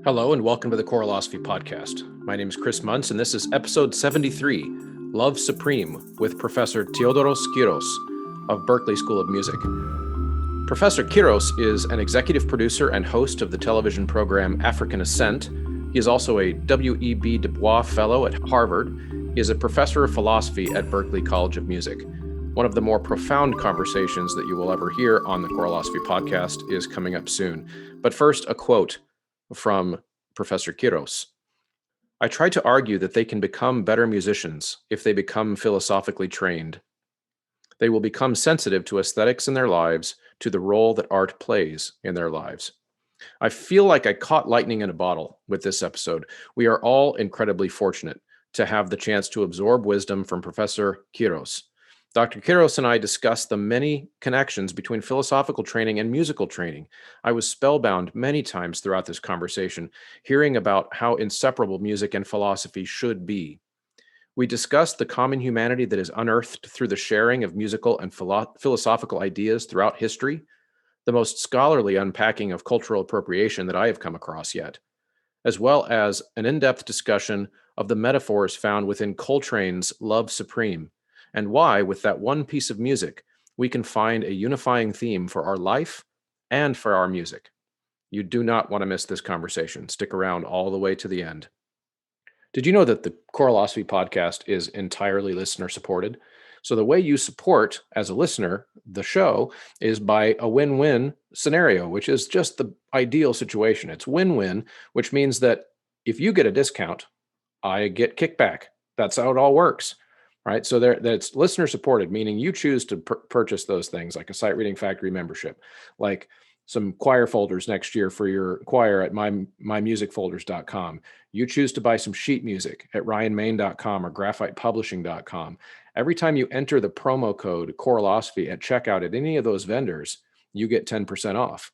Hello and welcome to the Chorosophy Podcast. My name is Chris Muntz and this is episode 73, Love Supreme, with Professor Teodros Kiros of Berklee School of Music. Professor Kiros is an executive producer and host of the television program African Ascent. He is also a W.E.B Du Bois Fellow at Harvard. He is a professor of philosophy at Berklee College of Music. One of the more profound conversations that you will ever hear on the Chorosophy Podcast is coming up soon. But first, a quote from Professor Kiros. I try to argue that they can become better musicians if they become philosophically trained. They will become sensitive to aesthetics in their lives, to the role that art plays in their lives. I feel like I caught lightning in a bottle with this episode. We are all incredibly fortunate to have the chance to absorb wisdom from Professor Kiros. Dr. Kiros and I discussed the many connections between philosophical training and musical training. I was spellbound many times throughout this conversation, hearing about how inseparable music and philosophy should be. We discussed the common humanity that is unearthed through the sharing of musical and philosophical ideas throughout history, the most scholarly unpacking of cultural appropriation that I have come across yet, as well as an in-depth discussion of the metaphors found within Coltrane's Love Supreme, and why, with that one piece of music, we can find a unifying theme for our life and for our music. You do not want to miss this conversation. Stick around all the way to the end. Did you know that the Chorosophy Podcast is entirely listener supported? So the way you support, as a listener, the show is by a win-win scenario, which is just the ideal situation. It's win-win, which means that if you get a discount, I get kickback. That's how it all works. Right. So that's listener supported, meaning you choose to purchase those things like a Sight Reading Factory membership, like some choir folders next year for your choir at mymusicfolders.com. You choose to buy some sheet music at ryanmain.com or graphitepublishing.com. Every time you enter the promo code Chorosophy at checkout at any of those vendors, you get 10% off.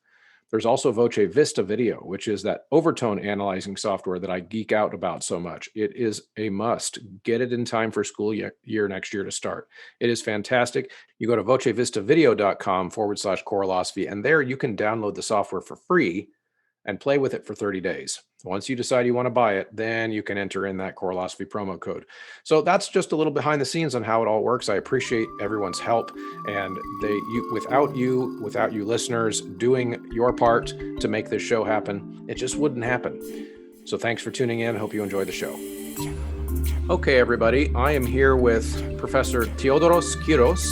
There's also Voce Vista Video, which is that overtone analyzing software that I geek out about so much. It is a must. Get it in time for school year next year to start. It is fantastic. You go to vocevistavideo.com/Chorosophy, and there you can download the software for free and play with it for 30 days. Once you decide you want to buy it, then you can enter in that Chorosophy promo code. So that's just a little behind the scenes on how it all works. I appreciate everyone's help, and without you listeners doing your part to make this show happen, it just wouldn't happen. So thanks for tuning in. Hope you enjoy the show. Okay, everybody, I am here with Professor Teodros Kiros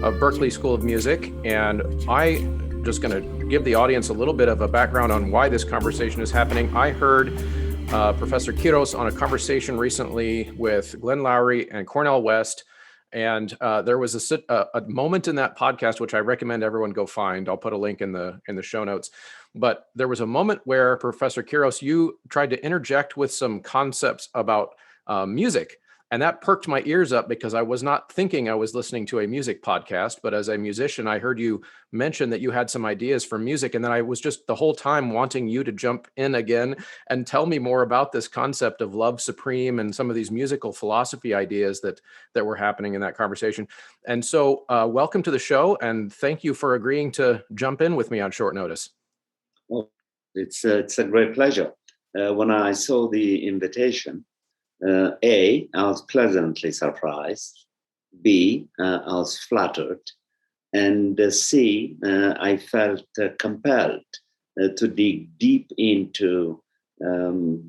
of Berklee School of Music, and I'm just going to give the audience a little bit of a background on why this conversation is happening. I heard Professor Kiros on a conversation recently with Glenn Lowry and Cornel West, and there was a moment in that podcast which I recommend everyone go find. I'll put a link in the show notes. But there was a moment where Professor Kiros, you tried to interject with some concepts about music. And that perked my ears up because I was not thinking I was listening to a music podcast, but as a musician, I heard you mention that you had some ideas for music. And then I was just the whole time wanting you to jump in again and tell me more about this concept of love supreme and some of these musical philosophy ideas that were happening in that conversation. And so welcome to the show. And thank you for agreeing to jump in with me on short notice. Well, it's a great pleasure. When I saw the invitation, A, I was pleasantly surprised. B, I was flattered. And C, I felt compelled to dig deep into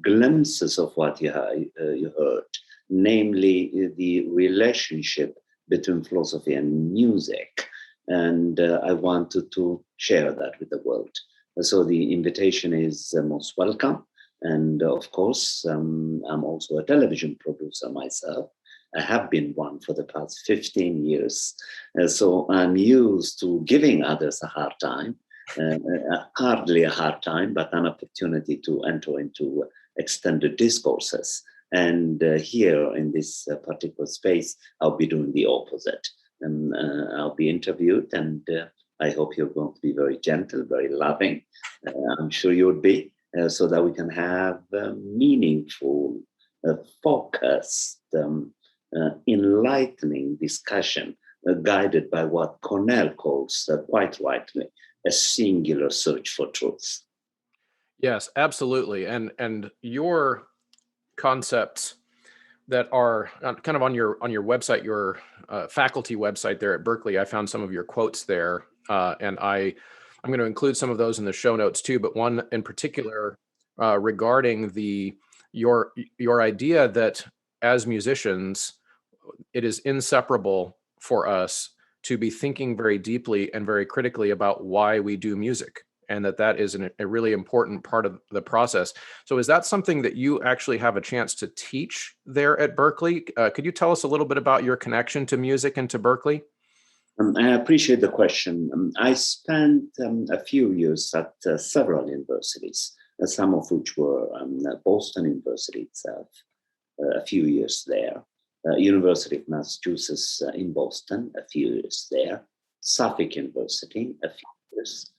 glimpses of what you heard, namely the relationship between philosophy and music. And I wanted to share that with the world. So the invitation is most welcome. And of course, I'm also a television producer myself. I have been one for the past 15 years. So I'm used to giving others a hard time, hardly a hard time, but an opportunity to enter into extended discourses. And here in this particular space, I'll be doing the opposite. I'll be interviewed, and I hope you're going to be very gentle, very loving. I'm sure you would be. So that we can have meaningful, focused, enlightening discussion guided by what Cornell calls, quite rightly, a singular search for truth. Yes, absolutely. And your concepts that are kind of on your website, your faculty website there at Berklee. I found some of your quotes there, and I'm going to include some of those in the show notes too. But one in particular regarding your idea that as musicians, it is inseparable for us to be thinking very deeply and very critically about why we do music, and that is a really important part of the process. So is that something that you actually have a chance to teach there at Berklee? Could you tell us a little bit about your connection to music and to Berklee? I appreciate the question. I spent a few years at several universities, some of which were Boston University itself, a few years there, University of Massachusetts in Boston, a few years there, Suffolk University, a few years,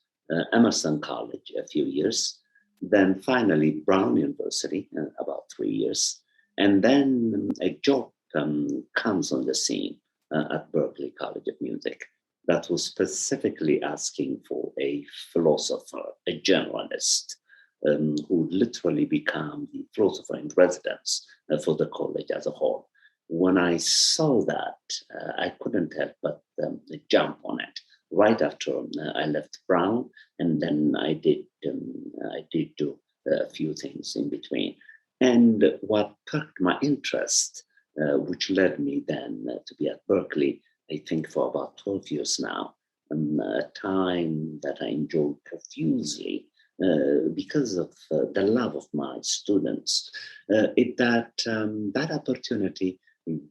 Emerson College, a few years, then finally Brown University, about 3 years, and then a job comes on the scene at Berklee College of Music that was specifically asking for a philosopher, a journalist, who literally became the philosopher in residence for the college as a whole. When I saw that, I couldn't help but jump on it. Right after I left Brown, and then I did do a few things in between. And what perked my interest, which led me then to be at Berklee, I think for about 12 years now, a time that I enjoyed profusely because of the love of my students. That opportunity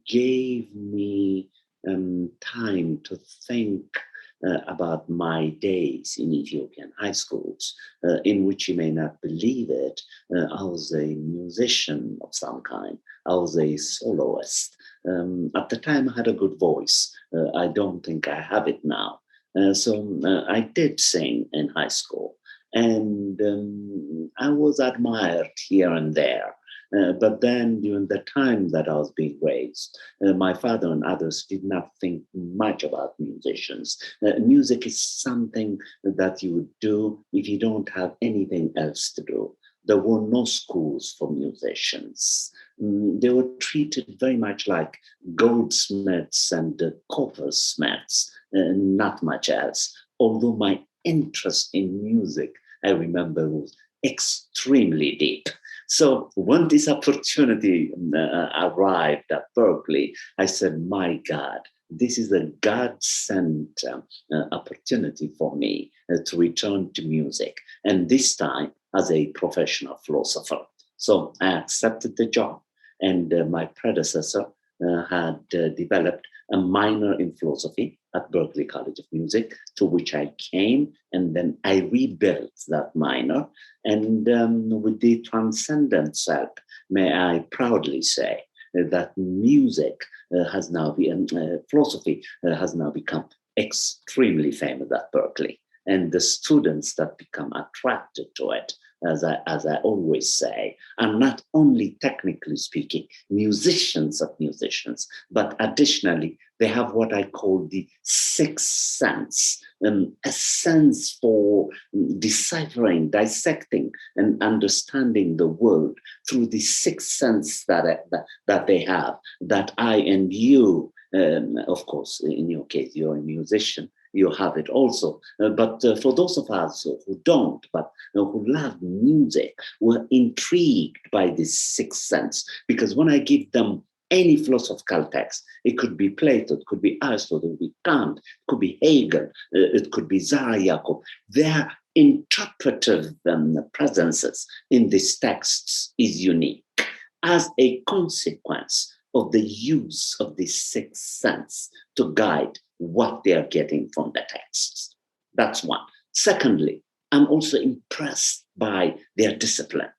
gave me time to think about my days in Ethiopian high schools, in which you may not believe it, I was a musician of some kind. I was a soloist. At the time, I had a good voice. I don't think I have it now. So I did sing in high school, and I was admired here and there. But then, during the time that I was being raised, my father and others did not think much about musicians. Music is something that you would do if you don't have anything else to do. There were no schools for musicians. They were treated very much like goldsmiths and coppersmiths, not much else. Although my interest in music, I remember, was extremely deep. So when this opportunity arrived at Berklee, I said, my God, this is a God-sent opportunity for me to return to music, and this time as a professional philosopher. So I accepted the job, and my predecessor had developed a minor in philosophy at Berklee College of Music, to which I came, and then I rebuilt that minor. And with the transcendence help, may I proudly say that music has now been, philosophy has now become extremely famous at Berklee. And the students that become attracted to it, as I always say, are not only technically speaking musicians of musicians, but additionally, they have what I call the sixth sense, a sense for deciphering, dissecting, and understanding the world through the sixth sense that they have, that I and you, of course, in your case, you're a musician, you have it also. But for those of us who don't, but who love music, were intrigued by this sixth sense. Because when I give them any philosophical text, it could be Plato, it could be Aristotle, it could be Kant, it could be Hegel, it could be Zara Jacob. Their interpretive presences in these texts is unique. As a consequence of the use of the sixth sense to guide what they are getting from the texts. That's one. Secondly, I'm also impressed by their discipline.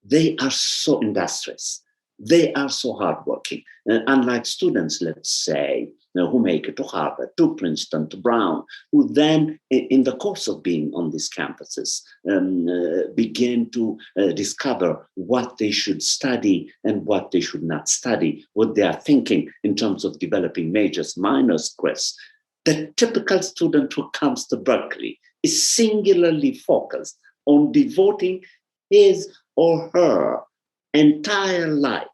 They are so industrious. They are so hardworking. Unlike students, let's say, who make it to Harvard, to Princeton, to Brown, who then, in the course of being on these campuses, begin to discover what they should study and what they should not study, what they are thinking in terms of developing majors, minors, Chris. The typical student who comes to Berklee is singularly focused on devoting his or her entire life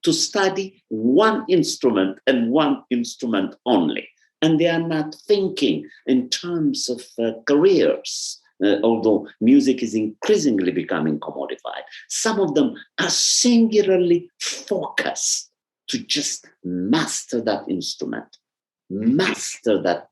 to study one instrument and one instrument only. And they are not thinking in terms of careers, although music is increasingly becoming commodified. Some of them are singularly focused to just master that instrument, master that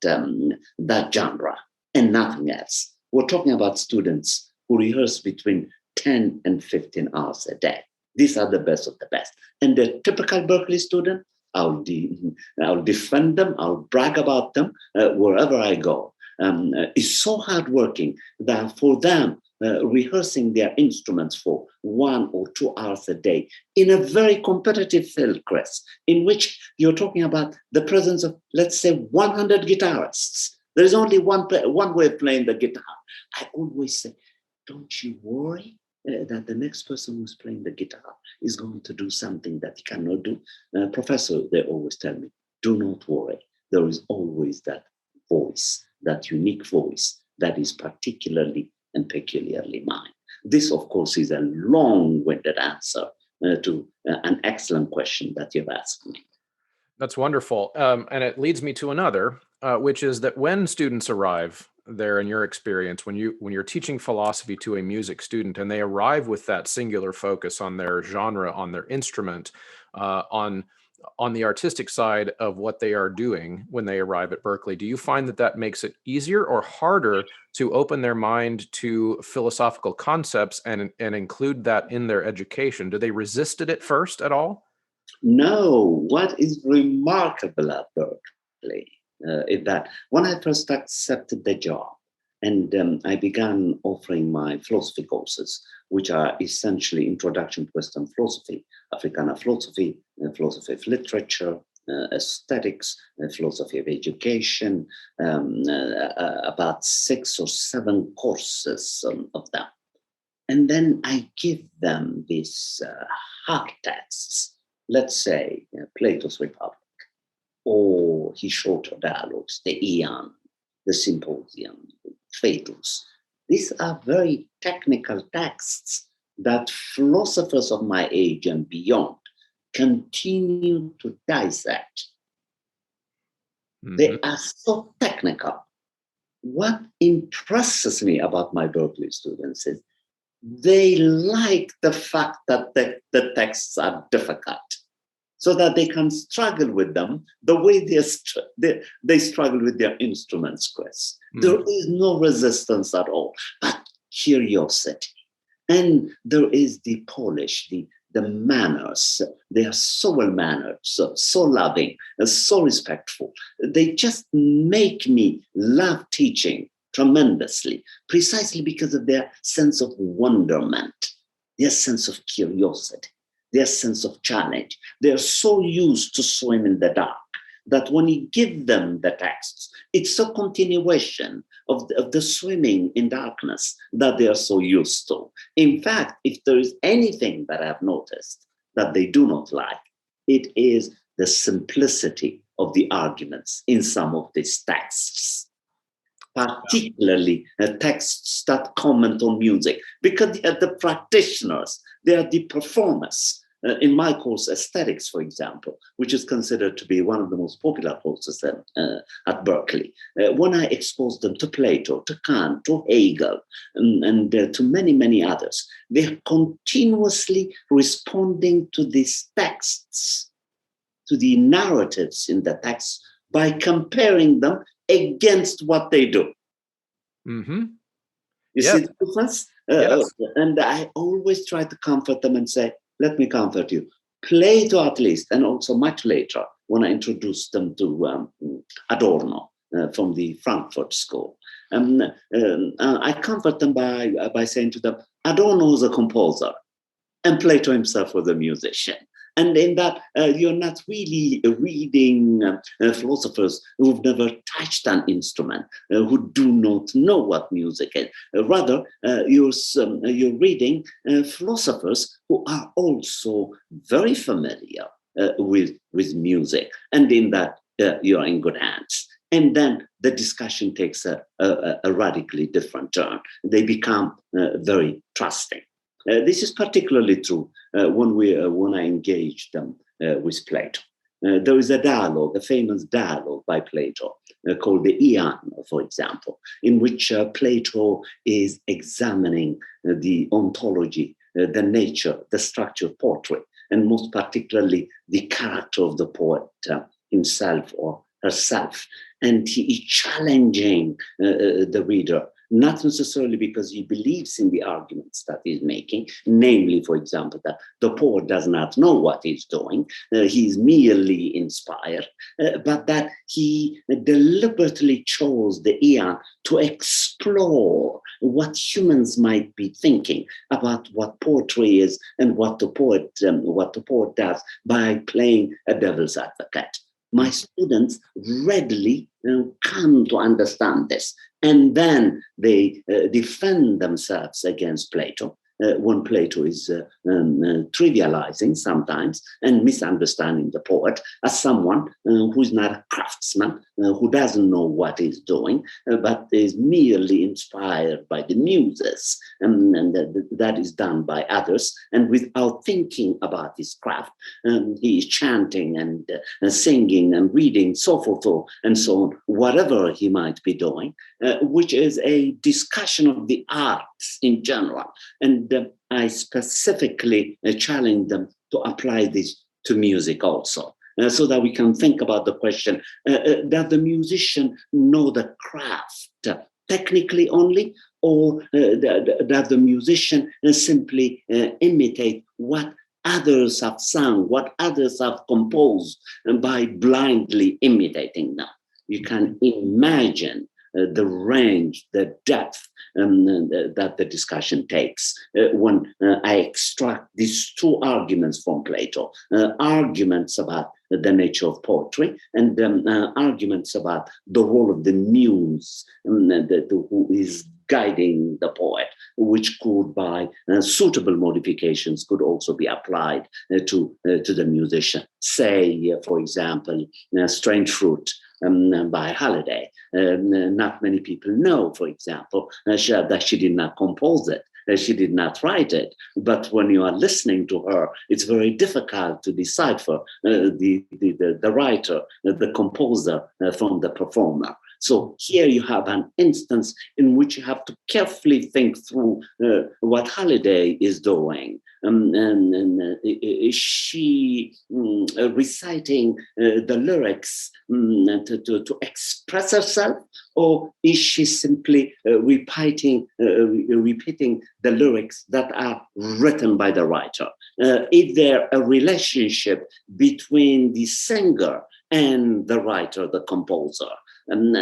genre, and nothing else. We're talking about students who rehearse between 10 and 15 hours a day. These are the best of the best. And the typical Berklee student, I'll defend them, I'll brag about them wherever I go. It's so hardworking that for them, rehearsing their instruments for 1 or 2 hours a day in a very competitive field, Chris, in which you're talking about the presence of, let's say, 100 guitarists. There's only one way of playing the guitar. I always say, don't you worry that the next person who's playing the guitar is going to do something that he cannot do. Professor, they always tell me, do not worry. There is always that voice, that unique voice that is particularly and peculiarly mine. This, of course, is a long-winded answer to an excellent question that you've asked me. That's wonderful. And it leads me to another, which is that when students arrive there, in your experience, when you're teaching philosophy to a music student and they arrive with that singular focus on their genre, on their instrument, on the artistic side of what they are doing when they arrive at Berklee, do you find that makes it easier or harder to open their mind to philosophical concepts and include that in their education? Do they resist it at first at all? No, what is remarkable at Berklee is that when I first accepted the job and I began offering my philosophy courses, which are essentially Introduction to Western Philosophy, African philosophy, philosophy of literature, aesthetics, philosophy of education, about 6 or 7 courses of them. And then I give them these hard texts, let's say Plato's Republic, or his shorter dialogues, the Aeon, the Symposium, Phaedrus. These are very technical texts that philosophers of my age and beyond continue to dissect. Mm-hmm. They are so technical. What impresses me about my Berklee students is they like the fact that the texts are difficult, so that they can struggle with them the way they struggle with their instruments, Chris. There is no resistance at all, but curiosity. And there is the polish, the manners. They are so well-mannered, so loving, so respectful. They just make me love teaching tremendously, precisely because of their sense of wonderment, their sense of curiosity, their sense of challenge. They're so used to swim in the dark that when you give them the texts, it's a continuation of the swimming in darkness that they are so used to. In fact, if there is anything that I've noticed that they do not like, it is the simplicity of the arguments in some of these texts, particularly texts that comment on music, because they are the practitioners, they are the performers. In my course, Aesthetics, for example, which is considered to be one of the most popular courses at Berklee, when I exposed them to Plato, to Kant, to Hegel, and to many, many others, they're continuously responding to these texts, to the narratives in the texts, by comparing them against what they do. Mm-hmm. You see the difference? Yes. And I always try to comfort them and say, let me comfort you. Plato, at least, and also much later, when I introduced them to Adorno from the Frankfurt School, I comfort them by saying to them, Adorno was a composer, and Plato himself was a musician. And in that, you're not really reading philosophers who've never touched an instrument, who do not know what music is. Rather, you're reading philosophers who are also very familiar with music. And in that, you're in good hands. And then the discussion takes a radically different turn. They become very trusting. This is particularly true when I engage them with Plato. There is a dialogue, a famous dialogue by Plato called the Aeon, for example, in which Plato is examining the ontology, the nature, the structure of poetry, and most particularly the character of the poet himself or herself. And he is challenging the reader, not necessarily because he believes in the arguments that he's making, namely, for example, that the poet does not know what he's doing, he's merely inspired, but that he deliberately chose the Aeon to explore what humans might be thinking about what poetry is and what the poet does by playing a devil's advocate. My students readily come to understand this, and then they defend themselves against Plato when Plato is trivializing sometimes and misunderstanding the poet as someone who's not a craftsman, who doesn't know what he's doing, but is merely inspired by the muses, and that is done by others, and without thinking about his craft, he is chanting and singing and reading, so forth and so on, whatever he might be doing, which is a discussion of the arts in general. And I specifically challenge them to apply this to music also, so that we can think about the question, does the musician know the craft technically only, or does the musician simply imitate what others have sung, what others have composed, and by blindly imitating them? You can imagine the range, the depth that the discussion takes when I extract these two arguments from Plato, arguments about the nature of poetry and arguments about the role of the muse who is guiding the poet, which could, by suitable modifications, could also be applied to the musician. Say, for example, Strange Fruit by Halliday. Not many people know, for example, that she did not compose it. She did not write it. But when you are listening to her, it's very difficult to decipher the writer, the composer from the performer. So here you have an instance in which you have to carefully think through what Halliday is doing. Is she reciting the lyrics to express herself, or is she simply repeating the lyrics that are written by the writer? Is there a relationship between the singer and the writer, the composer? And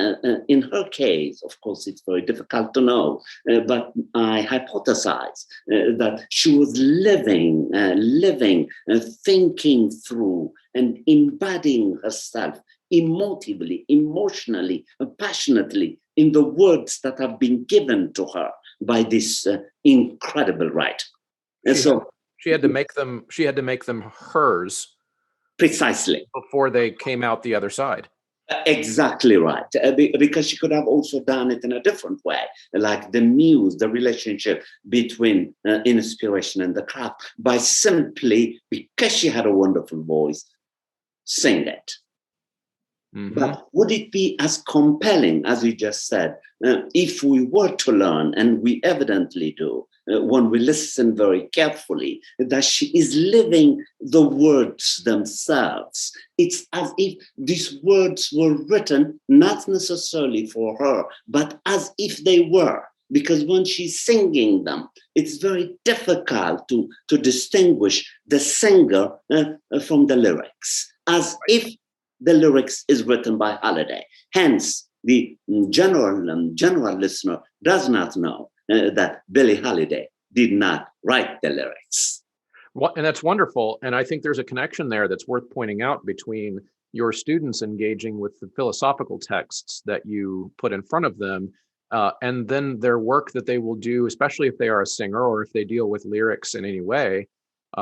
in her case, of course, it's very difficult to know, but I hypothesize that she was living, thinking through and embodying herself emotively, emotionally, passionately in the words that have been given to her by this incredible writer. And she had to make them hers precisely before they came out the other side. Exactly right, because she could have also done it in a different way, like the muse, the relationship between inspiration and the craft, by simply, because she had a wonderful voice, sing it. Mm-hmm. But would it be as compelling, as we just said, if we were to learn, and we evidently do, when we listen very carefully, that she is living the words themselves? It's as if these words were written not necessarily for her, but as if they were. Because when she's singing them, it's very difficult to distinguish the singer from the lyrics, as if the lyrics is written by Halliday. Hence, the general listener does not know that Billie Holiday did not write the lyrics. Well, and that's wonderful. And I think there's a connection there that's worth pointing out between your students engaging with the philosophical texts that you put in front of them, and then their work that they will do, especially if they are a singer or if they deal with lyrics in any way.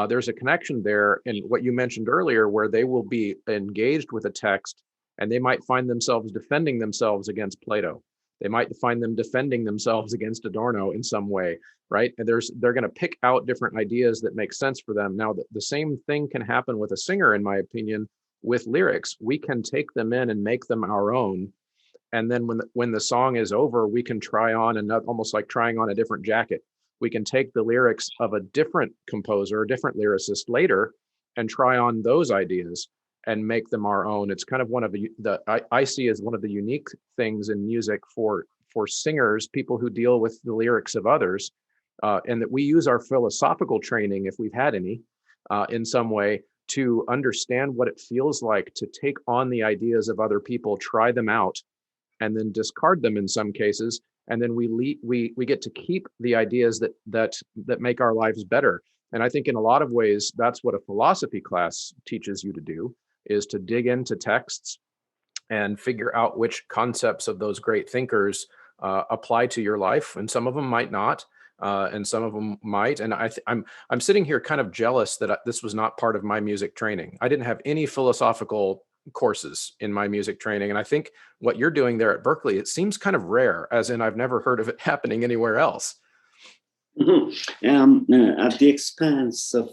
There's a connection there in what you mentioned earlier, where they will be engaged with a text and they might find themselves defending themselves against Plato. They might find them defending themselves against Adorno in some way, right? And they're going to pick out different ideas that make sense for them. Now, the same thing can happen with a singer, in my opinion, with lyrics. We can take them in and make them our own. And then when the song is over, we can try on another, almost like trying on a different jacket. We can take the lyrics of a different composer, a different lyricist later, and try on those ideas and make them our own. It's kind of one of I see as one of the unique things in music for singers, people who deal with the lyrics of others, and that we use our philosophical training, if we've had any, in some way, to understand what it feels like to take on the ideas of other people, try them out, and then discard them in some cases, and then we get to keep the ideas that make our lives better. And I think in a lot of ways, that's what a philosophy class teaches you to do, is to dig into texts and figure out which concepts of those great thinkers apply to your life. And some of them might not, and some of them might. And I'm sitting here kind of jealous that this was not part of my music training. I didn't have any philosophical courses in my music training. And I think what you're doing there at Berklee, it seems kind of rare, as in I've never heard of it happening anywhere else. At the expense of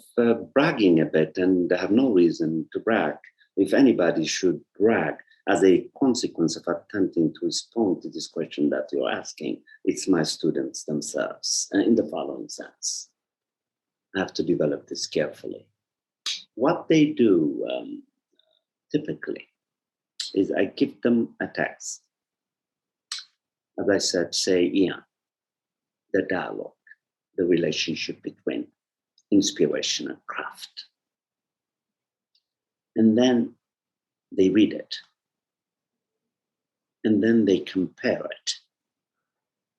bragging a bit, and I have no reason to brag. If anybody should brag as a consequence of attempting to respond to this question that you're asking, it's my students themselves, in the following sense. I have to develop this carefully. What they do typically is I give them a text. As I said, say, Ian, the dialogue, the relationship between inspiration and craft. And then they read it. And then they compare it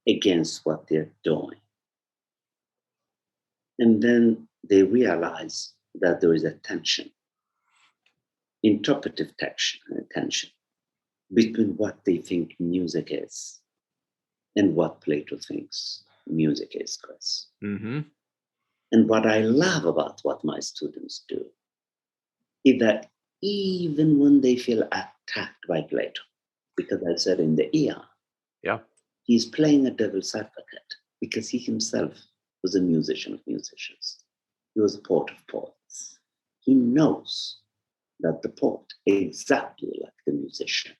against what they're doing. And then they realize that there is a tension, interpretive tension between what they think music is and what Plato thinks music is, Chris. Mm-hmm. And what I love about what my students do is that even when they feel attacked by Plato, because I said in the ear, he's playing a devil's advocate because he himself was a musician of musicians. He was a poet of poets. He knows that the poet, exactly like the musician,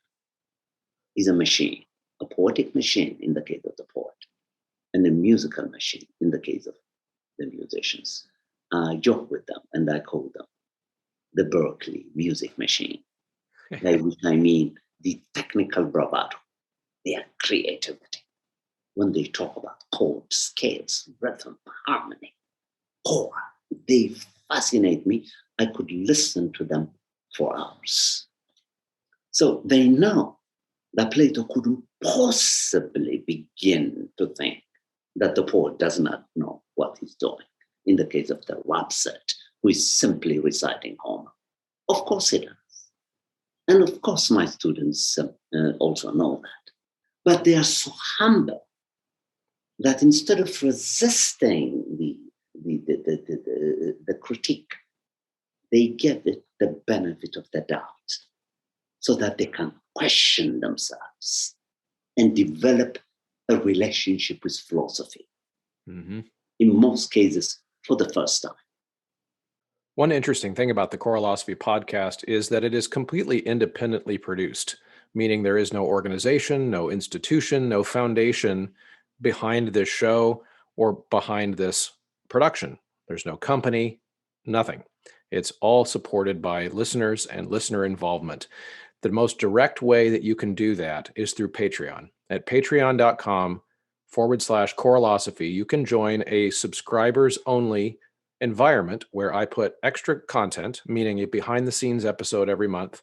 is a machine, a poetic machine in the case of the poet, and a musical machine in the case of the musicians. I joke with them and I call them the Berklee music machine, by which I mean the technical bravado, their creativity. When they talk about chords, scales, rhythm, harmony, they fascinate me. I could listen to them for hours. So they know that Plato couldn't possibly begin to think that the poet does not know what he's doing. In the case of the rhapsode, who is simply reciting Homer. Of course he does. And of course my students also know that. But they are so humble that instead of resisting the critique, they give it the benefit of the doubt so that they can question themselves and develop a relationship with philosophy. Mm-hmm. In most cases, for the first time. One interesting thing about the Choralosophy podcast is that it is completely independently produced, meaning there is no organization, no institution, no foundation behind this show or behind this production. There's no company, nothing. It's all supported by listeners and listener involvement. The most direct way that you can do that is through Patreon. At patreon.com/Choralosophy, you can join a subscribers only environment where I put extra content, meaning a behind the scenes episode every month,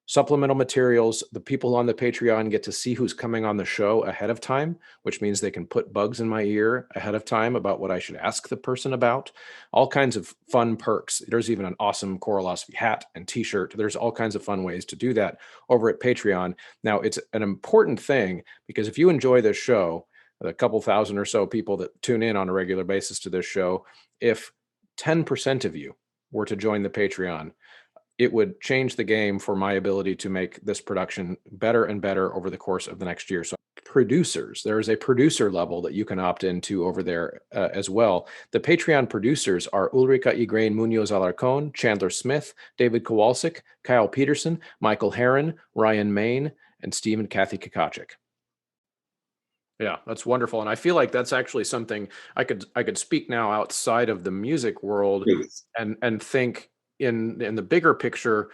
supplemental materials. The people on the Patreon get to see who's coming on the show ahead of time, which means they can put bugs in my ear ahead of time about what I should ask the person about. All kinds of fun perks. There's even an awesome Choralosophy hat and t-shirt. There's all kinds of fun ways to do that over at Patreon. Now, it's an important thing because if you enjoy this show, the couple thousand or so people that tune in on a regular basis to this show, if 10% of you were to join the Patreon, it would change the game for my ability to make this production better and better over the course of the next year. So producers, there is a producer level that you can opt into over there as well. The Patreon producers are Ulrika Igrain Munoz Alarcon, Chandler Smith, David Kowalczyk, Kyle Peterson, Michael Herron, Ryan Main, and Steve and Kathy Kakachik. Yeah, that's wonderful. And I feel like that's actually something I could speak now outside of the music world and think in the bigger picture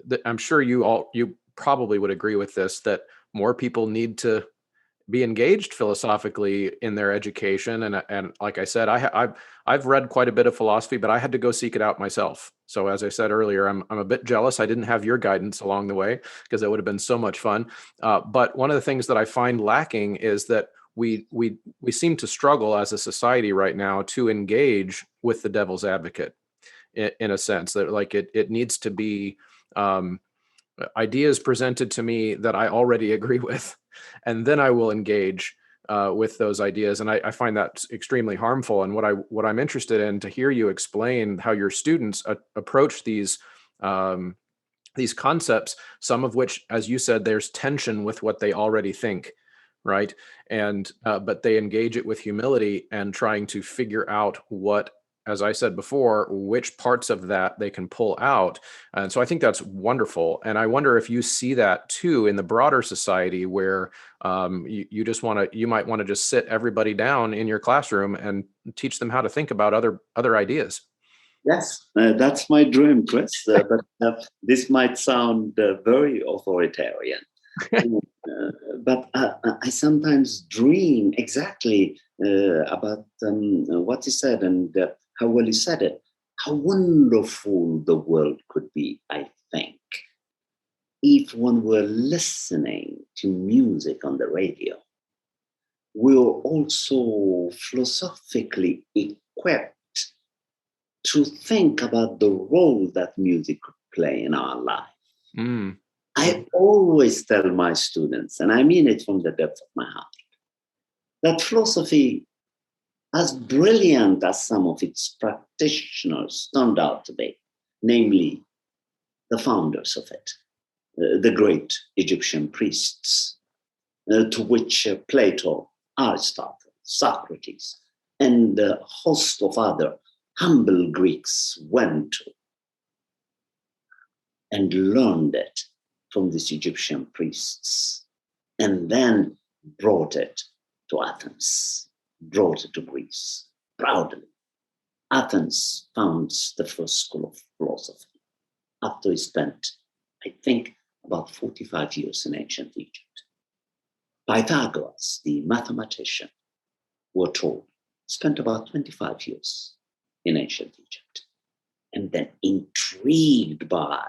that I'm sure you probably would agree with this, that more people need to be engaged philosophically in their education. And like I said, I've read quite a bit of philosophy, but I had to go seek it out myself. So as I said earlier, I'm a bit jealous I didn't have your guidance along the way, because that would have been so much fun. But one of the things that I find lacking is that we seem to struggle as a society right now to engage with the devil's advocate in a sense, that like it needs to be ideas presented to me that I already agree with, and then I will engage with those ideas. And I find that extremely harmful. And what I'm interested in to hear you explain how your students approach these concepts, some of which, as you said, there's tension with what they already think, right? And but they engage it with humility and trying to figure out what, as I said before, which parts of that they can pull out. And so I think that's wonderful. And I wonder if you see that too in the broader society, where you might want to just sit everybody down in your classroom and teach them how to think about other ideas. Yes, that's my dream, Chris. But this might sound very authoritarian. But I sometimes dream exactly about what he said, and how well he said it. How wonderful the world could be, I think, if one were listening to music on the radio. We're also philosophically equipped to think about the role that music could play in our life. Mm. I always tell my students, and I mean it from the depth of my heart, that philosophy, as brilliant as some of its practitioners turned out to be, namely the founders of it, the great Egyptian priests, to which Plato, Aristotle, Socrates, and a host of other humble Greeks went to and learned it from these Egyptian priests, and then brought it to Athens, brought it to Greece, proudly. Athens founds the first school of philosophy after he spent, I think, about 45 years in ancient Egypt. Pythagoras, the mathematician, we're told, spent about 25 years in ancient Egypt. And then, intrigued by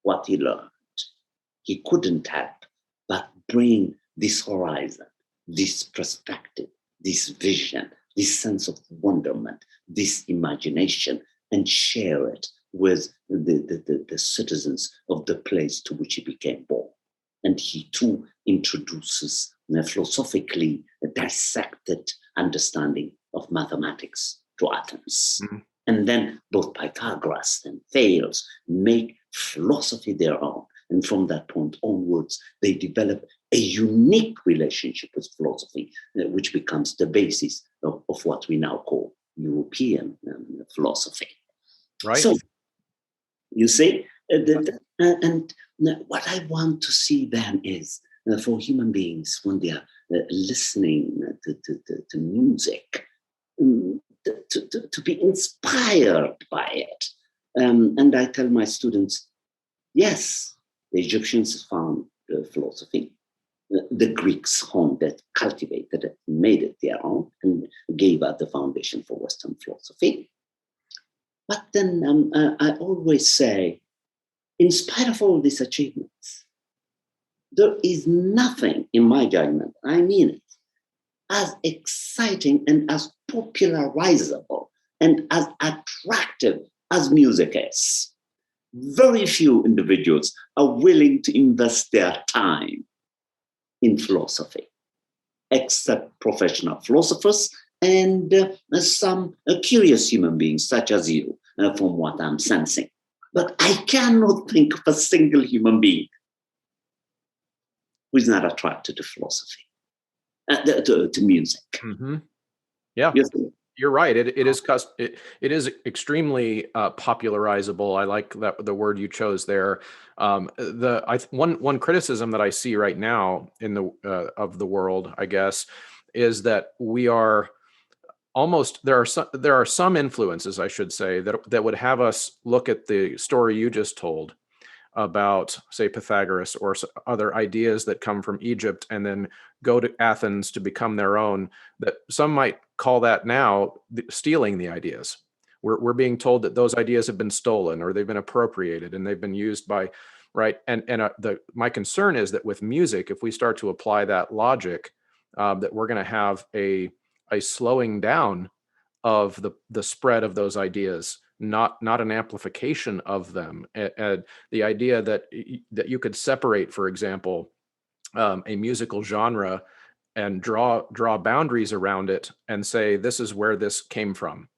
what he learned, he couldn't help but bring this horizon, this perspective, this vision, this sense of wonderment, this imagination, and share it with the citizens of the place to which he became born. And he too introduces a philosophically dissected understanding of mathematics to Athens. Mm-hmm. And then both Pythagoras and Thales make philosophy their own. And from that point onwards, they develop a unique relationship with philosophy, which becomes the basis of what we now call European philosophy. Right. So, you see, and what I want to see then is for human beings, when they are listening to music, to be inspired by it. And I tell my students, yes, the Egyptians found philosophy. The Greeks honed it, cultivated it, made it their own, and gave us the foundation for Western philosophy. But then I always say, in spite of all these achievements, there is nothing, in my judgment, I mean it, as exciting and as popularizable and as attractive as music is. Very few individuals are willing to invest their time in philosophy, except professional philosophers and some curious human beings, such as you, from what I'm sensing. But I cannot think of a single human being who is not attracted to philosophy, to music. Mm-hmm. Yeah. Yes. You're right. It is extremely popularizable. I like that the word you chose there. One criticism that I see right now in the of the world, I guess, is that we are almost there are some influences, I should say, that would have us look at the story you just told about, say, Pythagoras or other ideas that come from Egypt and then go to Athens to become their own, that some might call that now stealing the ideas. We're being told that those ideas have been stolen or they've been appropriated and they've been used by, right? And my concern is that with music, if we start to apply that logic, that we're going to have a slowing down of the spread of those ideas, not an amplification of them. And the idea that you could separate, for example, a musical genre and draw boundaries around it and say this is where this came from.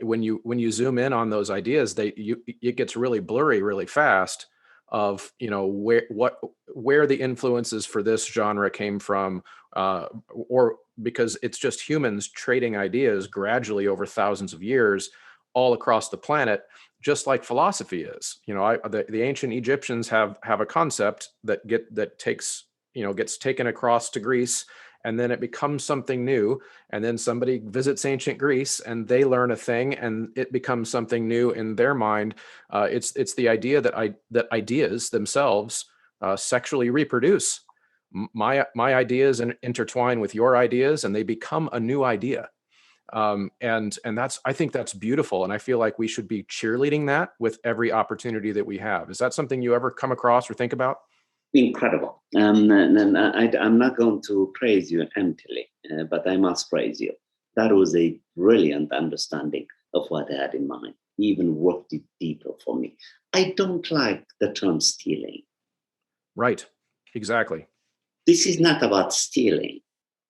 When you zoom in on those ideas, it gets really blurry really fast of where the influences for this genre came from, or because it's just humans trading ideas gradually over thousands of years all across the planet, just like philosophy is. The ancient Egyptians have a concept that gets taken across to Greece, and then it becomes something new, and then somebody visits ancient Greece and they learn a thing and it becomes something new in their mind. It's the idea that ideas themselves sexually reproduce. My ideas intertwine with your ideas and they become a new idea. And I think that's beautiful. And I feel like we should be cheerleading that with every opportunity that we have. Is that something you ever come across or think about? Incredible. And I'm not going to praise you emptily, but I must praise you. That was a brilliant understanding of what I had in mind. Even worked it deeper for me. I don't like the term stealing. Right. Exactly. This is not about stealing.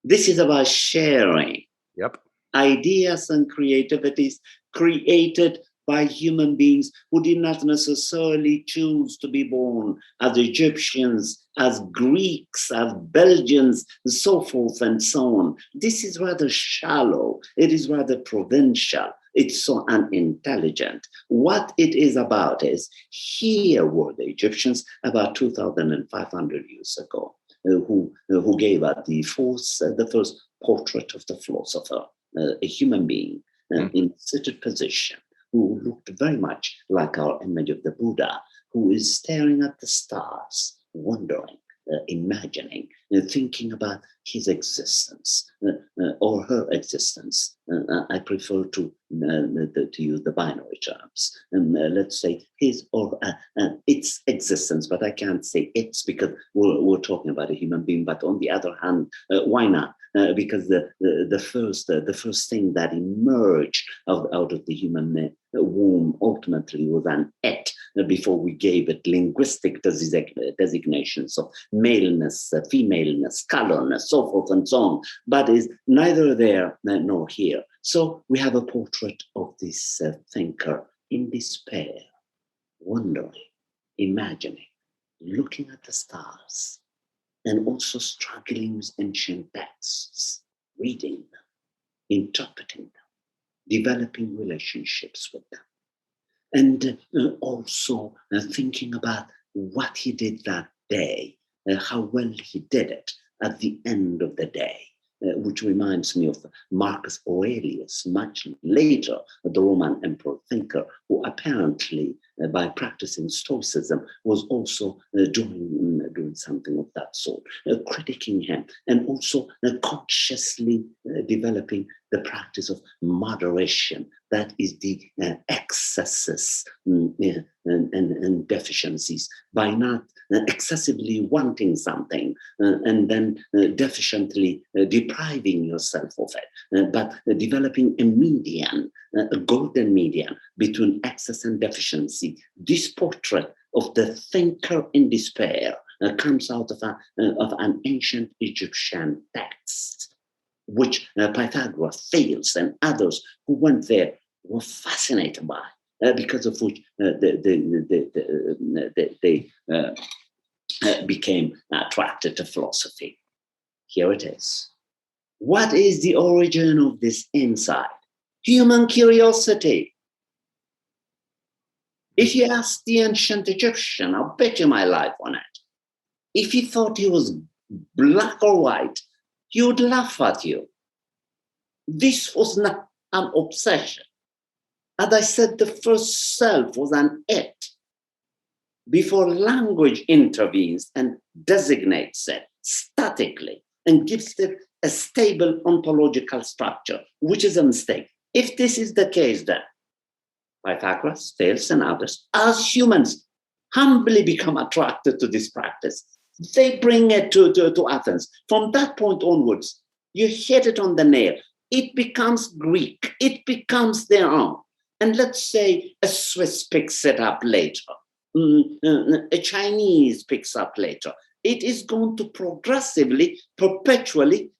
This is about sharing. Yep. Ideas and creativities created by human beings who did not necessarily choose to be born as Egyptians, as Greeks, as Belgians, and so forth and so on. This is rather shallow. It is rather provincial. It's so unintelligent. What it is about is, here were the Egyptians about 2,500 years ago, who gave us the first portrait of the philosopher, a human being in a seated position, who looked very much like our image of the Buddha, who is staring at the stars, wondering, imagining, thinking about his existence or her existence. I prefer to use the binary terms. Let's say his or its existence, but I can't say it's because we're talking about a human being. But on the other hand, why not? Because the first thing that emerged out of the human womb ultimately was an it, before we gave it linguistic designations of maleness, femaleness, colorness, so forth and so on, but is neither there nor here. So we have a portrait of this thinker in despair, wondering, imagining, looking at the stars, and also struggling with ancient texts, reading them, interpreting them, developing relationships with them, and also thinking about what he did that day, how well he did it at the end of the day, which reminds me of Marcus Aurelius, much later, the Roman emperor thinker, who apparently, by practicing Stoicism, was also doing something of that sort, critiquing him, and also consciously developing the practice of moderation, that is the excesses and deficiencies, by not excessively wanting something and then deficiently depriving yourself of it, but developing a median, a golden median between excess and deficiency. This portrait of the thinker in despair comes out of an ancient Egyptian text, which Pythagoras, Thales, and others who went there were fascinated by, because of which they became attracted to philosophy. Here it is. What is the origin of this insight? Human curiosity. If you ask the ancient Egyptian, I'll bet you my life on it. If he thought he was black or white, he would laugh at you. This was not an obsession. As I said, the first self was an it. Before language intervenes and designates it statically and gives it a stable ontological structure, which is a mistake. If this is the case, then Pythagoras, Thales, and others, as humans, humbly become attracted to this practice. They bring it to Athens. From that point onwards, you hit it on the nail. It becomes Greek. It becomes their own. And let's say a Swiss picks it up later. A Chinese picks up later. It is going to progressively, perpetually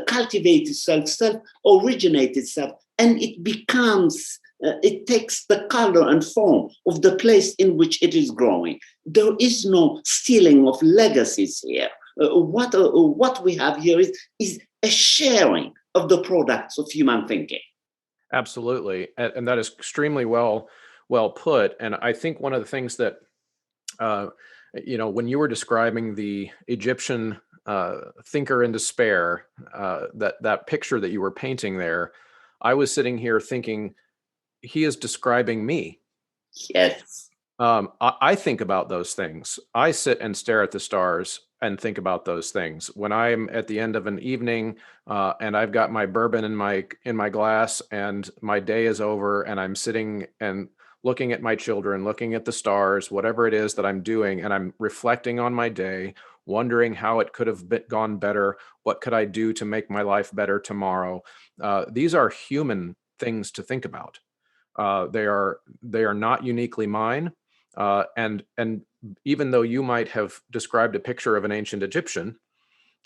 cultivate itself, self-originate itself, and it becomes, it takes the color and form of the place in which it is growing. There is no stealing of legacies here. What we have here is a sharing of the products of human thinking. Absolutely. And that is extremely well put. And I think one of the things that, when you were describing the Egyptian thinker in despair, that picture that you were painting there, I was sitting here thinking, he is describing me. Yes. I think about those things. I sit and stare at the stars and think about those things. When I'm at the end of an evening and I've got my bourbon in my glass and my day is over and I'm sitting and looking at my children, looking at the stars, whatever it is that I'm doing, and I'm reflecting on my day, wondering how it could have gone better. What could I do to make my life better tomorrow? These are human things to think about. They are not uniquely mine. And even though you might have described a picture of an ancient Egyptian,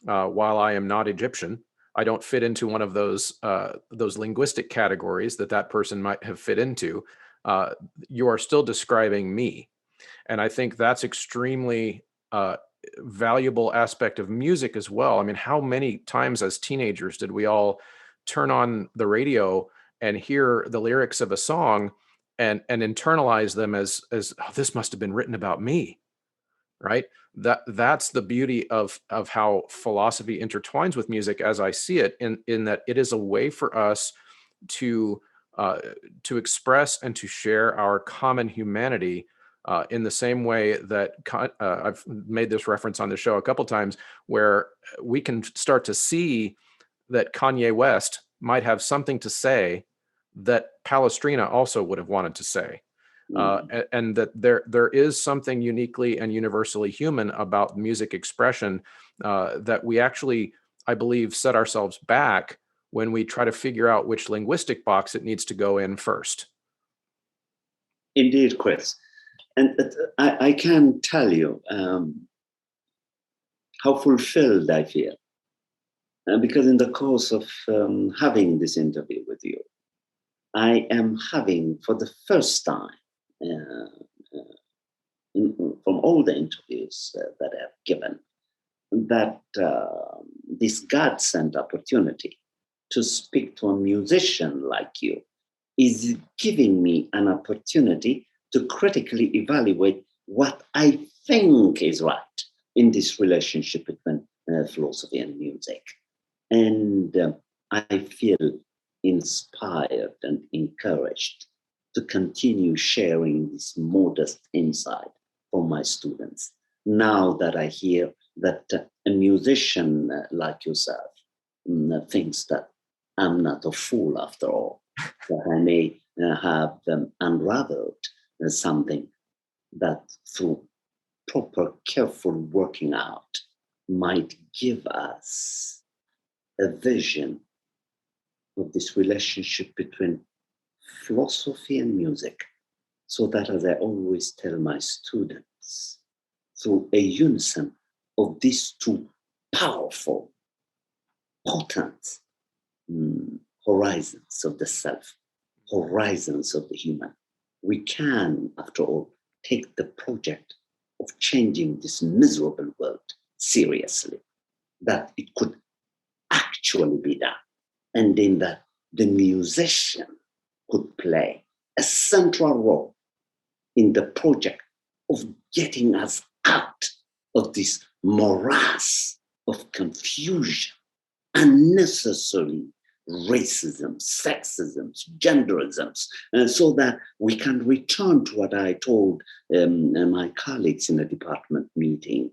while I am not Egyptian, I don't fit into one of those linguistic categories that person might have fit into. You are still describing me. And I think that's extremely valuable aspect of music as well. I mean, how many times as teenagers did we all turn on the radio and hear the lyrics of a song and internalize them as oh, this must have been written about me, right? That's the beauty of how philosophy intertwines with music, as I see it, in that it is a way for us to express and to share our common humanity in the same way that I've made this reference on the show a couple times, where we can start to see that Kanye West might have something to say that Palestrina also would have wanted to say. And that there is something uniquely and universally human about music expression that we actually, I believe, set ourselves back when we try to figure out which linguistic box it needs to go in first. Indeed, Chris. And I can tell you how fulfilled I feel. Because in the course of having this interview with you, I am having for the first time from all the interviews that I've given, that this God-sent opportunity to speak to a musician like you is giving me an opportunity to critically evaluate what I think is right in this relationship between philosophy and music. And I feel inspired and encouraged to continue sharing this modest insight for my students. Now that I hear that a musician like yourself thinks that I'm not a fool after all, that I may have unraveled something that through proper, careful working out might give us a vision of this relationship between philosophy and music, so that, as I always tell my students, through a unison of these two powerful, potent, horizons of the self, horizons of the human. We can, after all, take the project of changing this miserable world seriously, that it could actually be done. And in that, the musician could play a central role in the project of getting us out of this morass of confusion, unnecessary racism, sexisms, genderisms, so that we can return to what I told my colleagues in a department meeting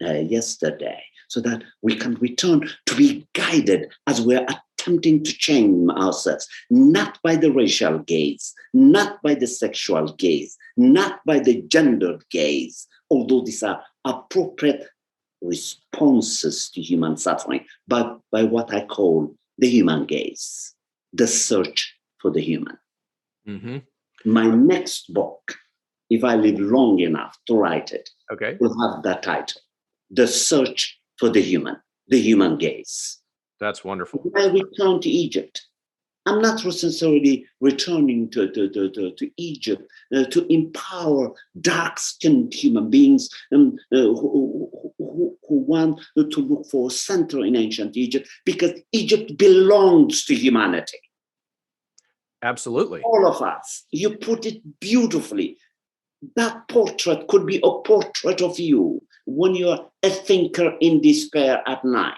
yesterday, so that we can return to be guided as we're attempting to change ourselves, not by the racial gaze, not by the sexual gaze, not by the gendered gaze, although these are appropriate responses to human suffering, but by what I call the human gaze, the search for the human. Mm-hmm. My next book, if I live long enough to write it, okay, will have that title, The Search for the Human Gaze. That's wonderful. When I return to Egypt, I'm not necessarily returning to Egypt to empower dark-skinned human beings who want to look for a center in ancient Egypt, because Egypt belongs to humanity. Absolutely. All of us. You put it beautifully. That portrait could be a portrait of you when you're a thinker in despair at night,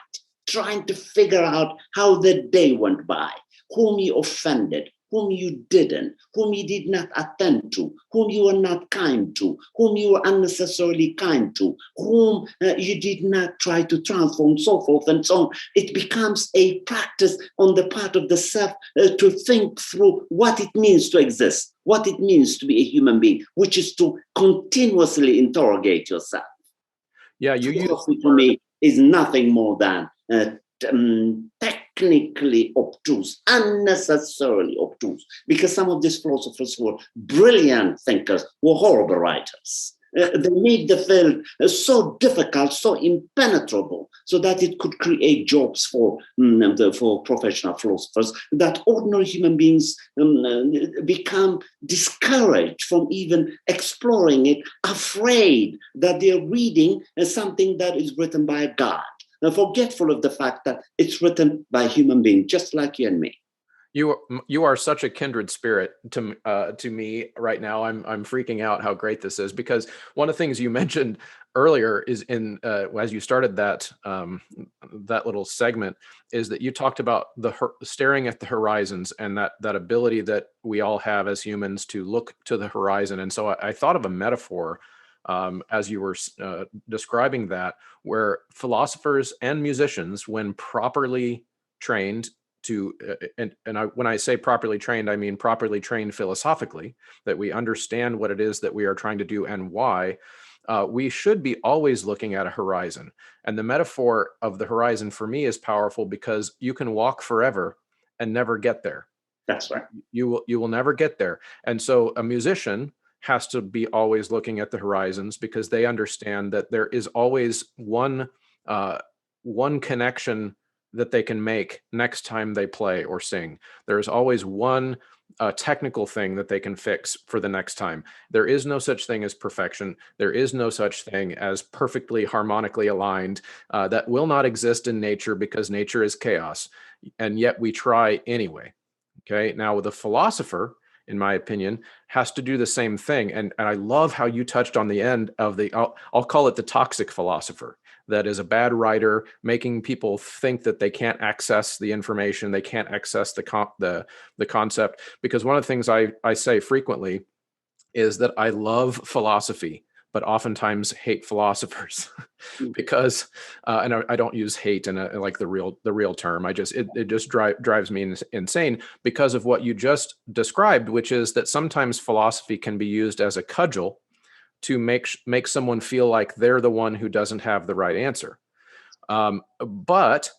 trying to figure out how the day went by, whom you offended, whom you didn't, whom you did not attend to, whom you were not kind to, whom you were unnecessarily kind to, whom you did not try to transform, so forth and so on. It becomes a practice on the part of the self to think through what it means to exist, what it means to be a human being, which is to continuously interrogate yourself. Yeah, philosophy for me is nothing more than technically obtuse, unnecessarily obtuse, because some of these philosophers were brilliant thinkers, were horrible writers. They made the field so difficult, so impenetrable, so that it could create jobs for professional philosophers, that ordinary human beings become discouraged from even exploring it, afraid that they're reading something that is written by a god, forgetful of the fact that it's written by a human being, just like you and me. You are such a kindred spirit to me right now. I'm freaking out how great this is, because one of the things you mentioned earlier is in as you started that that little segment, is that you talked about staring at the horizons, and that ability that we all have as humans to look to the horizon. And so I thought of a metaphor as you were describing that, where philosophers and musicians, when properly trained, when I say properly trained, I mean properly trained philosophically, that we understand what it is that we are trying to do and why, we should be always looking at a horizon. And the metaphor of the horizon for me is powerful, because you can walk forever and never get there. That's right. You will never get there. And so a musician has to be always looking at the horizons, because they understand that there is always one connection that they can make next time they play or sing. There's always one technical thing that they can fix for the next time. There is no such thing as perfection. There is no such thing as perfectly harmonically aligned. That will not exist in nature, because nature is chaos. And yet we try anyway. Okay. Now, with a philosopher, in my opinion, has to do the same thing. And I love how you touched on the end of I'll call it the toxic philosopher, that is a bad writer, making people think that they can't access the information, they can't access the concept. Because one of the things I say frequently is that I love philosophy, but oftentimes hate philosophers, because and I don't use hate in like the real term. It just drives me insane, because of what you just described, which is that sometimes philosophy can be used as a cudgel to make someone feel like they're the one who doesn't have the right answer. But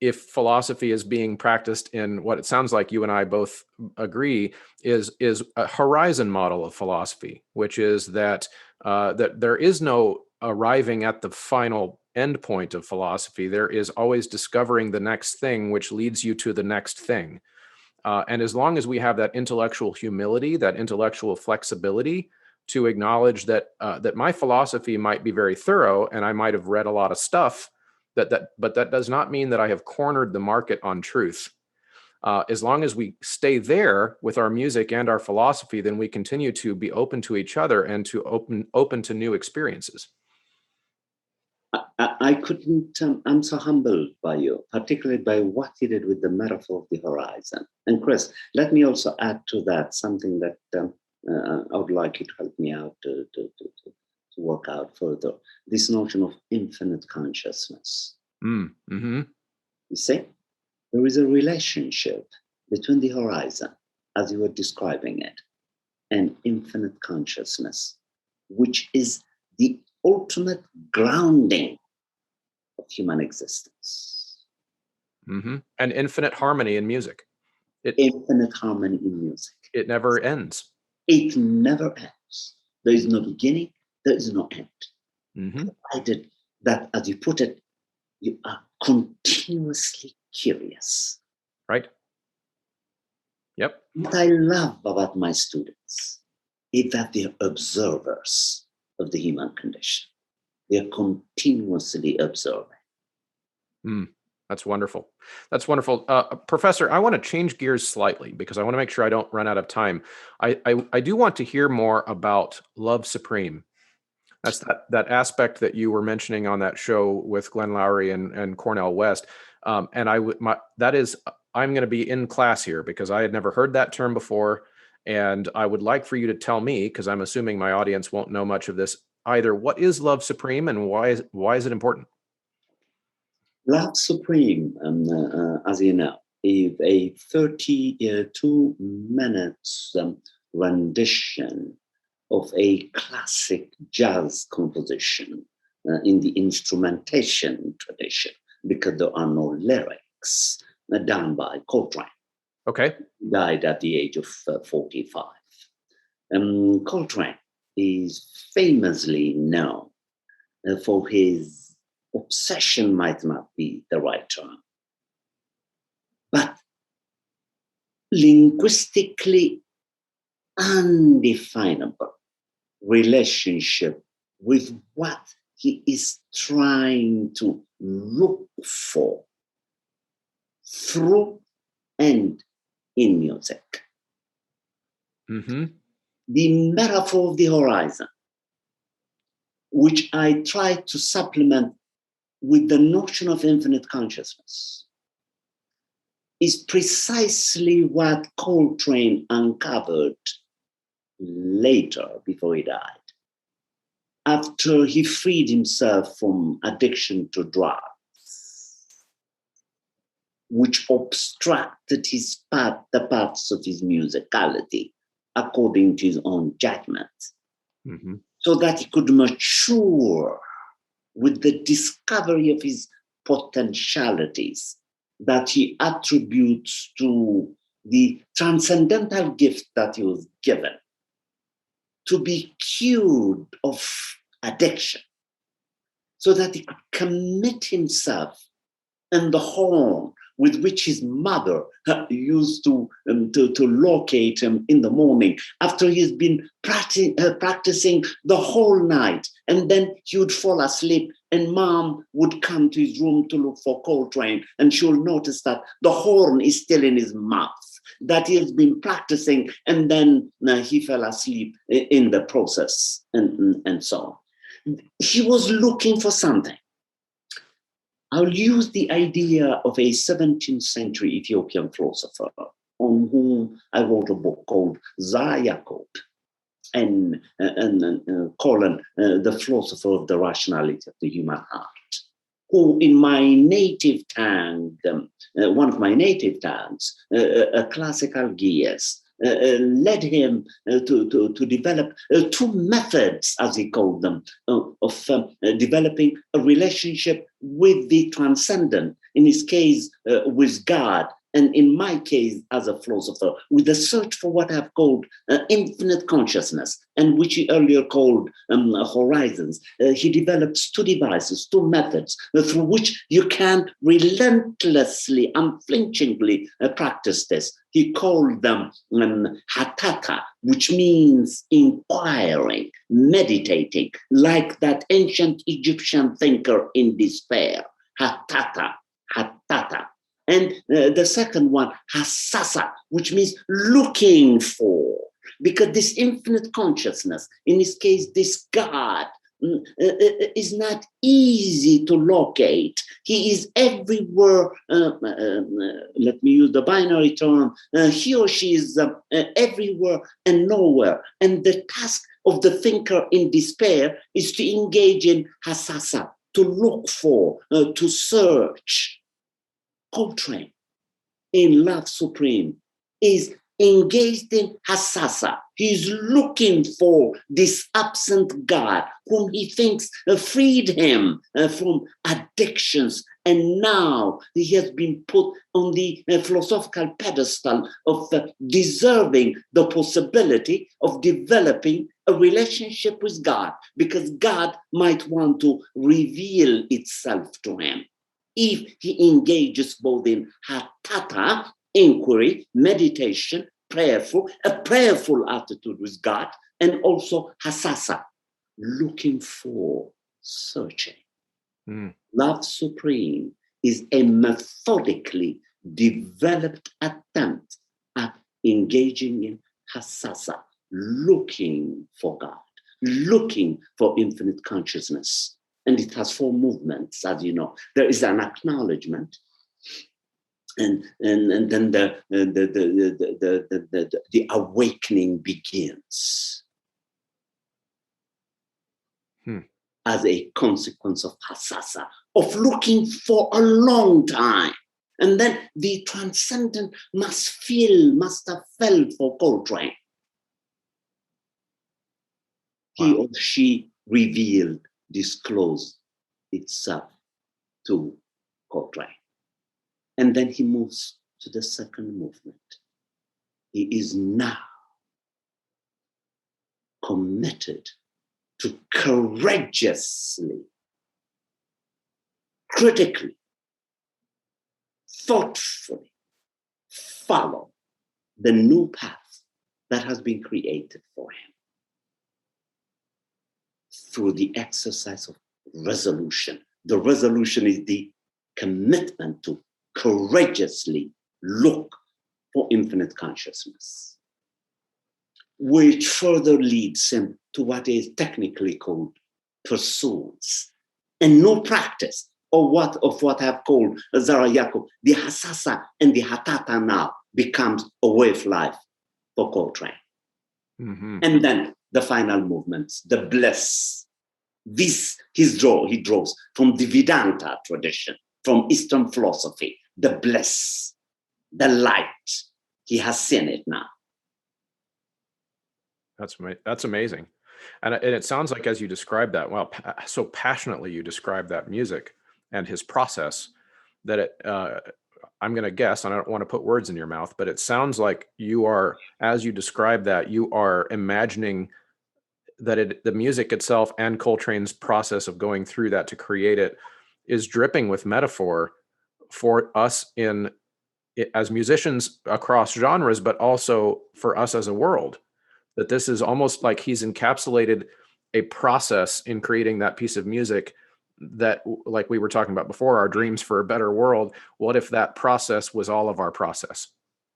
if philosophy is being practiced in what it sounds like you and I both agree is a horizon model of philosophy, which is that that there is no arriving at the final end point of philosophy. There is always discovering the next thing, which leads you to the next thing. And as long as we have that intellectual humility, that intellectual flexibility to acknowledge that that my philosophy might be very thorough and I might have read a lot of stuff, but that does not mean that I have cornered the market on truth. As long as we stay there with our music and our philosophy, then we continue to be open to each other and to open to new experiences. I couldn't, I'm so humbled by you, particularly by what you did with the metaphor of the horizon. And Chris, let me also add to that something that I would like you to help me out to work out further. This notion of infinite consciousness. Mm-hmm. You see, there is a relationship between the horizon, as you were describing it, and infinite consciousness, which is the ultimate grounding of human existence. Mm-hmm. And infinite harmony in music. Infinite harmony in music. It never ends. It never ends. There is no beginning, there is no end. Mm-hmm. Provided that, as you put it, you are continuously curious. Right. Yep. What I love about my students is that they're observers of the human condition. They're continuously observing. That's wonderful. That's wonderful. Professor, I want to change gears slightly because I want to make sure I don't run out of time. I do want to hear more about Love Supreme. That's that aspect that you were mentioning on that show with Glenn Lowry and Cornell West. And I'm going to be in class here because I had never heard that term before. And I would like for you to tell me, because I'm assuming my audience won't know much of this either. What is Love Supreme and why is it important? Love Supreme, as you know, is a 32 minutes rendition of a classic jazz composition in the instrumentation tradition, because there are no lyrics, done by Coltrane. Okay. He died at the age of 45. Coltrane is famously known for his obsession, might not be the right term, but linguistically undefinable relationship with what he is trying to look for through and in music. Mm-hmm. The metaphor of the horizon, which I try to supplement with the notion of infinite consciousness, is precisely what Coltrane uncovered later, before he died, after he freed himself from addiction to drugs, which obstructed the paths of his musicality, according to his own judgment, so that he could mature with the discovery of his potentialities that he attributes to the transcendental gift that he was given to be cured of addiction, so that he could commit himself in the horn with which his mother used to locate him in the morning after he's been practicing the whole night. And then he would fall asleep and mom would come to his room to look for Coltrane, and she'll notice that the horn is still in his mouth, that he has been practicing, and then he fell asleep in the process, and so on. He was looking for something. I'll use the idea of a 17th century Ethiopian philosopher on whom I wrote a book called Zayakot, and Colin, the philosopher of the rationality of the human heart, who in my native tongue, one of my native tongues, a classical gears, led him to develop two methods, as he called them, of developing a relationship with the transcendent, in his case, with God, and in my case, as a philosopher, with the search for what I've called infinite consciousness, and which he earlier called horizons, he developed two devices, two methods through which you can relentlessly, unflinchingly practice this. He called them hatata, which means inquiring, meditating, like that ancient Egyptian thinker in despair. Hatata, hatata. And the second one, hasasa, which means looking for. Because this infinite consciousness, in this case, this God, is not easy to locate. He is everywhere. Let me use the binary term. He or she is everywhere and nowhere. And the task of the thinker in despair is to engage in hasasa, to look for, to search. Coltrane, in Love Supreme, is engaged in hasasa. He's looking for this absent God whom he thinks freed him from addictions. And now he has been put on the philosophical pedestal of deserving the possibility of developing a relationship with God, because God might want to reveal itself to him. If he engages both in hatata, inquiry, meditation, a prayerful attitude with God, and also hasasa, looking for, searching. Love Supreme is a methodically developed attempt at engaging in hasasa, looking for God, looking for infinite consciousness. And it has four movements, as you know. There is an acknowledgement, and then the awakening begins as a consequence of hasasa, of looking for a long time. And then the transcendent must have felt for Coltrane. He or she revealed, disclosed itself to Coltrane. And then he moves to the second movement. He is now committed to courageously, critically, thoughtfully follow the new path that has been created for him through the exercise of resolution. The resolution is the commitment to courageously look for infinite consciousness, which further leads him to what is technically called pursuits. And no practice of what I've called Zarayaku, the hasasa and the hatata now becomes a way of life for Coltrane. And then the final movements, the bliss. This he draws from the Vedanta tradition, from Eastern philosophy, the bliss, the light. He has seen it now. That's amazing. And it sounds like, as you described that, well, so passionately you described that music and his process, that it, I'm going to guess, and I don't want to put words in your mouth, but it sounds like you are, as you describe that, you are imagining that the music itself and Coltrane's process of going through that to create it is dripping with metaphor for us as musicians across genres, but also for us as a world. That this is almost like he's encapsulated a process in creating that piece of music that, like we were talking about before, our dreams for a better world. What if that process was all of our process?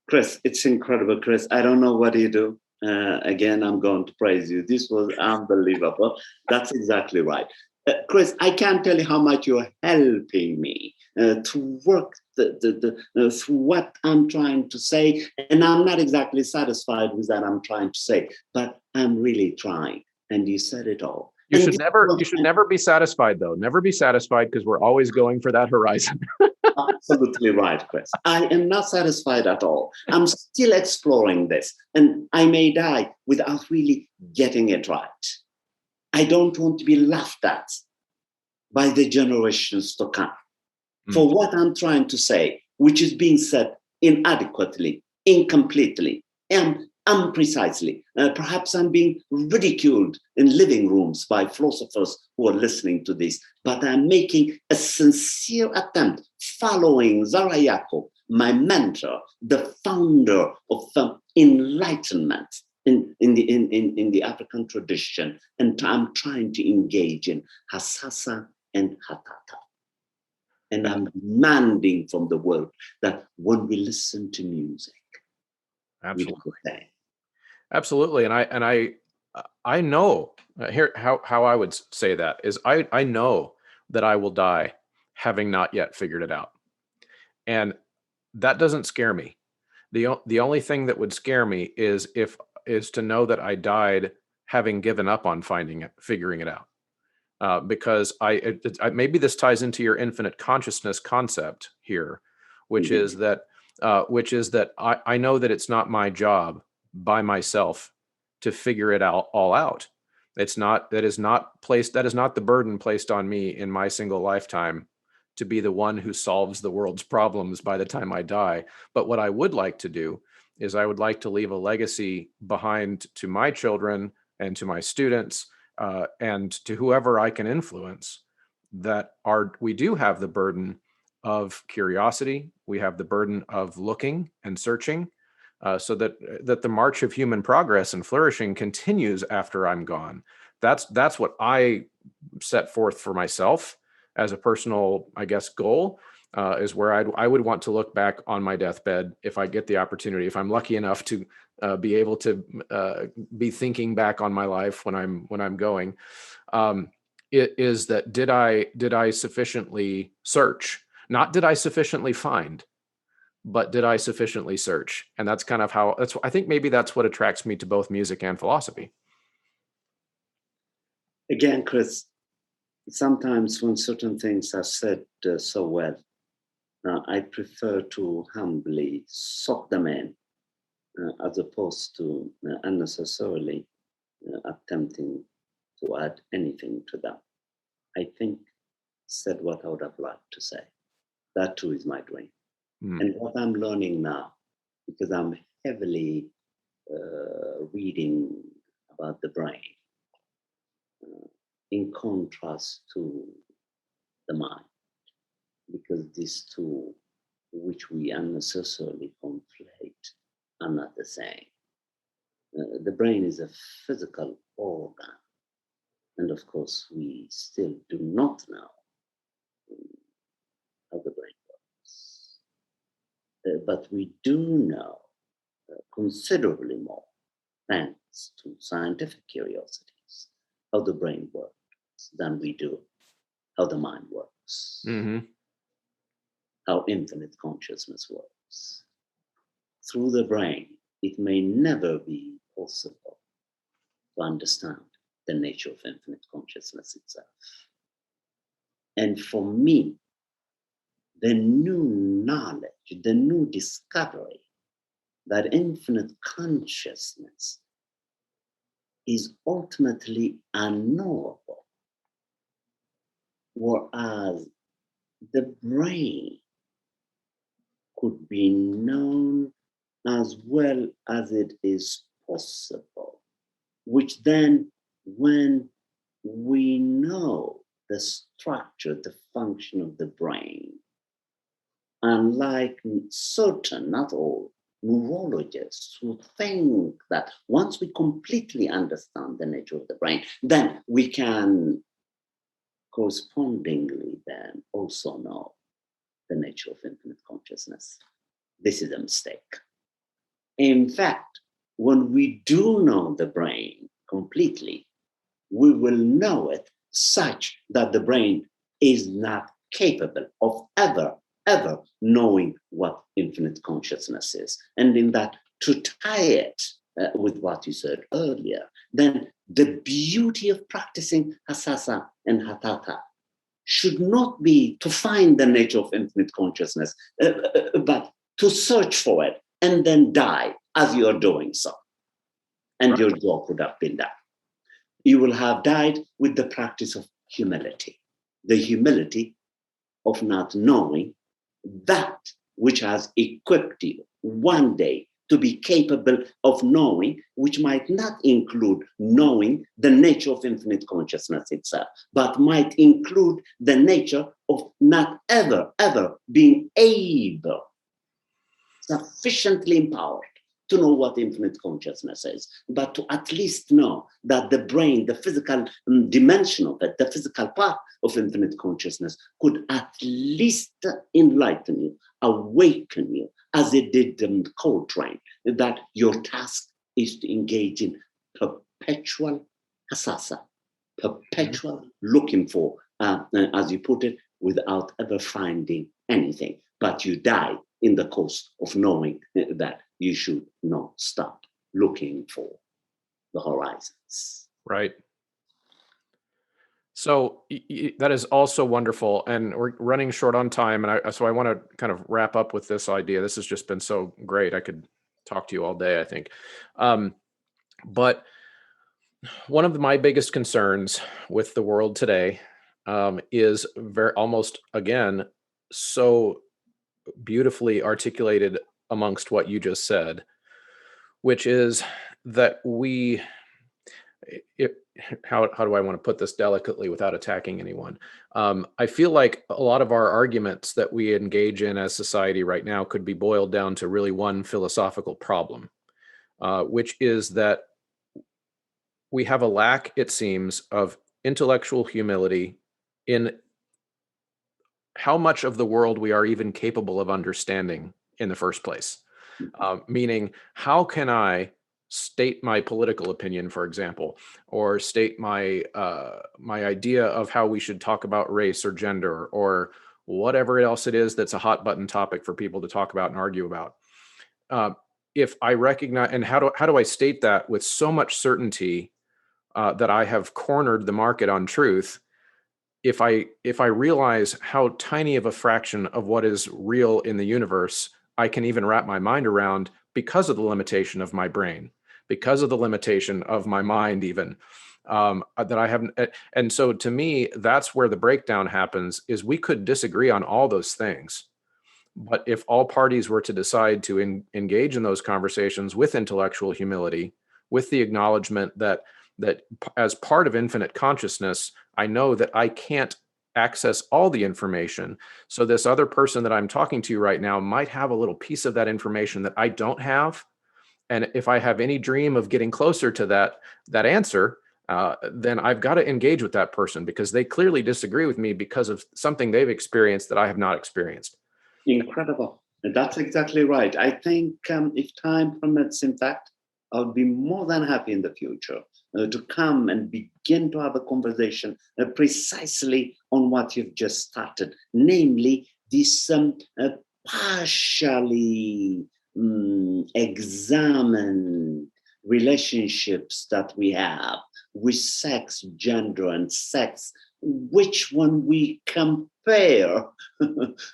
Chris, it's incredible, Chris. I don't know what you do. Again, I'm going to praise you. This was unbelievable. That's exactly right. Chris, I can't tell you how much you're helping me to work through what I'm trying to say. And I'm not exactly satisfied with that I'm trying to say, but I'm really trying. And you said it all. You should never be satisfied, though. Never be satisfied, because we're always going for that horizon. Absolutely right, Chris. I am not satisfied at all. I'm still exploring this, and I may die without really getting it right. I don't want to be laughed at by the generations to come for what I'm trying to say, which is being said inadequately, incompletely, unprecisely. Perhaps I'm being ridiculed in living rooms by philosophers who are listening to this, but I'm making a sincere attempt, following Zara Yacob, my mentor, the founder of enlightenment in the African tradition, and I'm trying to engage in Hasasa and Hatata. And I'm demanding from the world that when we listen to music, Absolutely. Absolutely. And I know here how I would say that is I know that I will die having not yet figured it out. And that doesn't scare me. The only thing that would scare me is to know that I died having given up on figuring it out. Because maybe this ties into your infinite consciousness concept here, which is that I know that it's not my job by myself to figure it all out. That is not the burden placed on me in my single lifetime to be the one who solves the world's problems by the time I die. But what I would like to do is I would like to leave a legacy behind to my children and to my students, and to whoever I can influence, we do have the burden of curiosity. We have the burden of looking and searching, so that the march of human progress and flourishing continues after I'm gone. That's what I set forth for myself as a personal, I guess, goal. Is where I would want to look back on my deathbed if I get the opportunity, if I'm lucky enough to be able to be thinking back on my life when I'm going. It is that did I sufficiently search? Not did I sufficiently find, but did I sufficiently search? And that's kind of I think maybe that's what attracts me to both music and philosophy. Again, Chris, sometimes when certain things are said so well, I prefer to humbly soak them in, as opposed to unnecessarily attempting to add anything to them. I think said what I would have liked to say. That too is my dream. And what I'm learning now, because I'm heavily reading about the brain, in contrast to the mind, because these two, which we unnecessarily conflate, are not the same. The brain is a physical organ, and of course, we still do not know how the brain works. But we do know considerably more, thanks to scientific curiosities, how the brain works than we do how the mind works, how infinite consciousness works. Through the brain, it may never be possible to understand the nature of infinite consciousness itself. And for me, the new knowledge, the new discovery that infinite consciousness is ultimately unknowable, whereas the brain could be known as well as it is possible, which then, when we know the structure, the function of the brain, unlike certain, not all, neurologists who think that once we completely understand the nature of the brain, then we can correspondingly then also know the nature of infinite consciousness. This is a mistake. In fact, when we do know the brain completely, we will know it such that the brain is not capable of ever knowing what infinite consciousness is. And in that, to tie it with what you said earlier, then the beauty of practicing Hasasa and Hatata should not be to find the nature of infinite consciousness, but to search for it and then die as you are doing so. And your job would have been done. You will have died with the practice of humility, the humility of not knowing that which has equipped you one day to be capable of knowing, which might not include knowing the nature of infinite consciousness itself, but might include the nature of not ever being able, sufficiently empowered to know what infinite consciousness is, but to at least know that the brain, the physical dimension of it, the physical part of infinite consciousness could at least enlighten you, awaken you, as it did Coltrane, that your task is to engage in perpetual hasasa, perpetual looking for, as you put it, without ever finding anything. But you die in the course of knowing that you should not stop looking for the horizons. Right. So that is also wonderful, and we're running short on time, and so I want to kind of wrap up with this idea. This has just been so great. I could talk to you all day, I think. But one of my biggest concerns with the world today is almost, again, so beautifully articulated amongst what you just said, which is that how do I want to put this delicately without attacking anyone? I feel like a lot of our arguments that we engage in as society right now could be boiled down to really one philosophical problem, which is that we have a lack, it seems, of intellectual humility in how much of the world we are even capable of understanding in the first place. Meaning, how can I state my political opinion, for example, or state my my idea of how we should talk about race or gender or whatever else it is that's a hot button topic for people to talk about and argue about. If I recognize, and how do I state that with so much certainty that I have cornered the market on truth? If I realize how tiny of a fraction of what is real in the universe I can even wrap my mind around because of the limitation of my brain, because of the limitation of my mind, even that I haven't. And so to me, that's where the breakdown happens, is we could disagree on all those things. But if all parties were to decide to engage in those conversations with intellectual humility, with the acknowledgement that as part of infinite consciousness, I know that I can't access all the information. So this other person that I'm talking to right now might have a little piece of that information that I don't have. And if I have any dream of getting closer to that answer, then I've got to engage with that person, because they clearly disagree with me because of something they've experienced that I have not experienced. Incredible. That's exactly right. I think if time permits, in fact, I would be more than happy in the future to come and begin to have a conversation precisely on what you've just started, namely this partially examined relationships that we have with sex, gender, and sex, which one we compare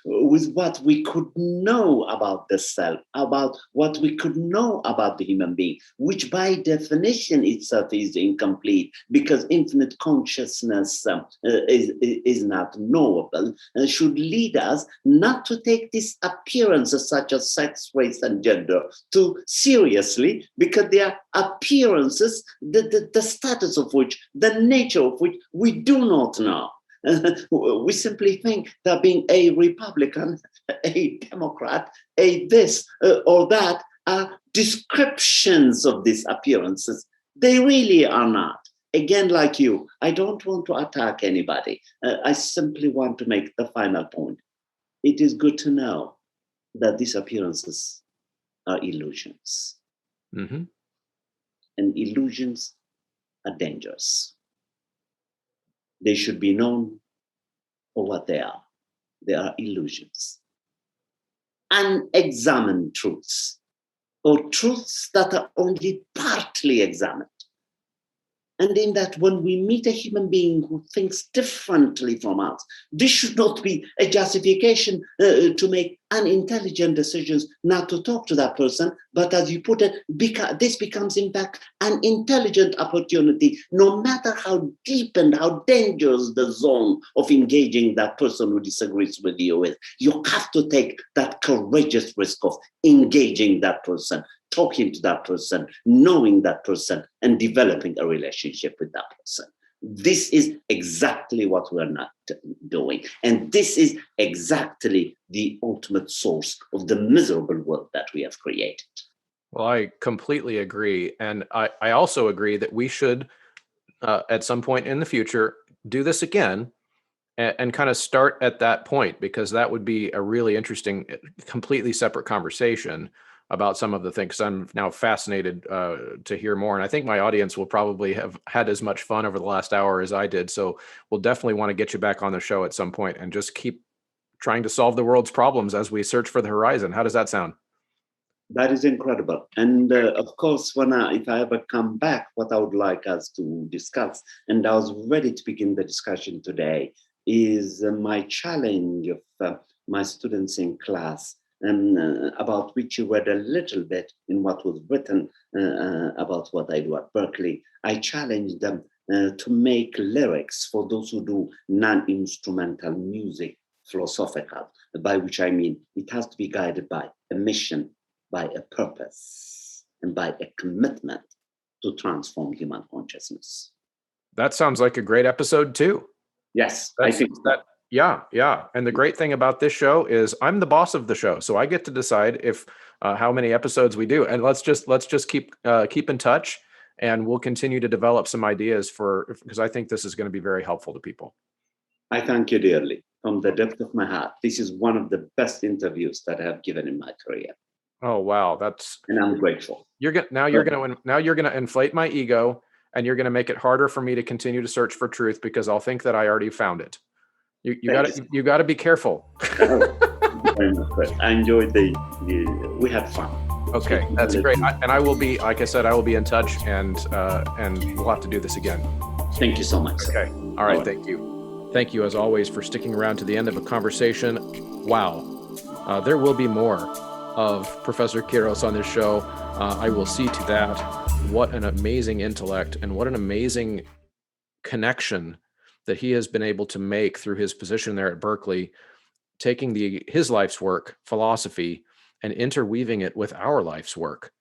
with what we could know about the self, about what we could know about the human being, which by definition itself is incomplete, because infinite consciousness is not knowable, should lead us not to take these appearances such as sex, race, and gender too seriously, because they are appearances, the status of which, the nature of which we do not know. We simply think that being a Republican, a Democrat, a this or that are descriptions of these appearances. They really are not. Again, like you, I don't want to attack anybody. I simply want to make the final point. It is good to know that these appearances are illusions. Mm-hmm. And illusions are dangerous. They should be known for what they are. They are illusions. Unexamined truths, or truths that are only partly examined. And in that, when we meet a human being who thinks differently from us, this should not be a justification to make unintelligent decisions not to talk to that person. But as you put it, this becomes, in fact, an intelligent opportunity, no matter how deep and how dangerous the zone of engaging that person who disagrees with you is. You have to take that courageous risk of engaging that person, talking to that person, knowing that person, and developing a relationship with that person. This is exactly what we're not doing. And this is exactly the ultimate source of the miserable world that we have created. Well, I completely agree. And I also agree that we should, at some point in the future, do this again and kind of start at that point, because that would be a really interesting, completely separate conversation about some of the things. I'm now fascinated to hear more. And I think my audience will probably have had as much fun over the last hour as I did. So we'll definitely want to get you back on the show at some point and just keep trying to solve the world's problems as we search for the horizon. How does that sound? That is incredible. And of course, if I ever come back, what I would like us to discuss, and I was ready to begin the discussion today, is my challenge of my students in class, and about which you read a little bit in what was written about what I do at Berklee. I challenge them to make lyrics for those who do non-instrumental music philosophical, by which I mean it has to be guided by a mission, by a purpose, and by a commitment to transform human consciousness. That sounds like a great episode too. Yes, I think that. Yeah. And the great thing about this show is I'm the boss of the show, so I get to decide if how many episodes we do. And let's just keep in touch, and we'll continue to develop some ideas because I think this is going to be very helpful to people. I thank you dearly from the depth of my heart. This is one of the best interviews that I have given in my career. Oh wow, and I'm grateful. You're going to inflate my ego, and you're going to make it harder for me to continue to search for truth, because I'll think that I already found it. You got to be careful. I enjoyed we had fun. Okay, that's great. I will be, like I said, I will be in touch, and we'll have to do this again. Thank you so much. Okay. All right. Thank you. Thank you as always for sticking around to the end of a conversation. Wow. There will be more of Professor Kiros on this show. I will see to that. What an amazing intellect, and what an amazing connection that he has been able to make through his position there at Berklee, taking his life's work, philosophy, and interweaving it with our life's work.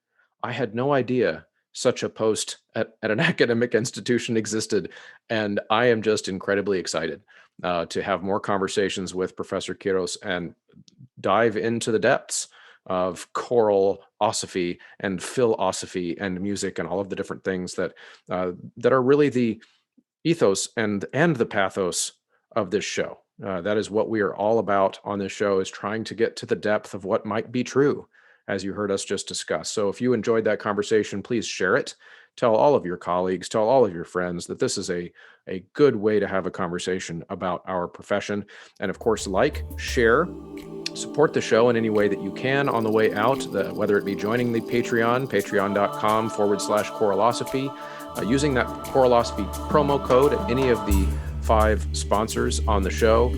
I had no idea such a post at an academic institution existed, and I am just incredibly excited to have more conversations with Professor Kiros and dive into the depths of choralosophy and philosophy and music and all of the different things that are really the ethos and the pathos of this show. That is what we are all about on this show, is trying to get to the depth of what might be true, as you heard us just discuss. So if you enjoyed that conversation, please share it. Tell all of your colleagues, tell all of your friends that this is a good way to have a conversation about our profession. And of course, share, support the show in any way that you can on the way out, whether it be joining the patreon.com/choralosophy, using that choralosophy promo code at any of the 5 sponsors on the show.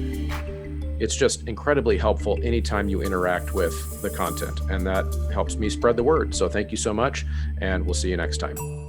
It's just incredibly helpful anytime you interact with the content, and that helps me spread the word. So thank you so much, and we'll see you next time.